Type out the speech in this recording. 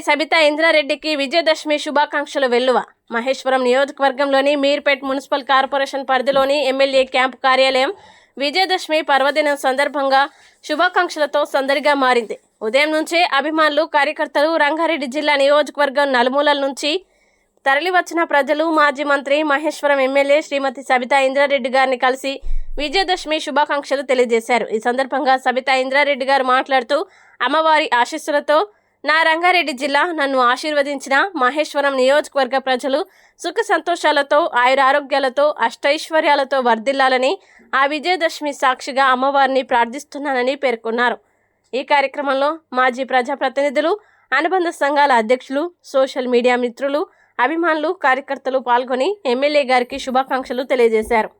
సబితా ఇంద్రారెడ్డికి విజయదశమి శుభాకాంక్షలు వెల్లువ. మహేశ్వరం నియోజకవర్గంలోని Meerpet municipal corporation పరిధిలోని ఎమ్మెల్యే క్యాంపు కార్యాలయం విజయదశమి పర్వదినం సందర్భంగా శుభాకాంక్షలతో సందడిగా మారింది. ఉదయం నుంచే అభిమానులు, కార్యకర్తలు, రంగారెడ్డి జిల్లా నియోజకవర్గం నలుమూలల నుంచి తరలివచ్చిన ప్రజలు మాజీ మంత్రి, మహేశ్వరం ఎమ్మెల్యే శ్రీమతి సబితా ఇంద్రారెడ్డి గారిని కలిసి విజయదశమి శుభాకాంక్షలు తెలియజేశారు. ఈ సందర్భంగా సబితా ఇంద్రారెడ్డి గారు మాట్లాడుతూ, అమ్మవారి ఆశీస్సులతో నా రంగారెడ్డి జిల్లా నన్ను ఆశీర్వదించిన మహేశ్వరం నియోజకవర్గ ప్రజలు సుఖ సంతోషాలతో, ఆయురారోగ్యాలతో, అష్టైశ్వర్యాలతో వర్ధిల్లాలని ఆ విజయదశమి సాక్షిగా అమ్మవారిని ప్రార్థిస్తున్నానని పేర్కొన్నారు. ఈ కార్యక్రమంలో మాజీ ప్రజాప్రతినిధులు, అనుబంధ సంఘాల అధ్యక్షులు, సోషల్ మీడియా మిత్రులు, అభిమానులు, కార్యకర్తలు పాల్గొని ఎమ్మెల్యే గారికి శుభాకాంక్షలు తెలియజేశారు.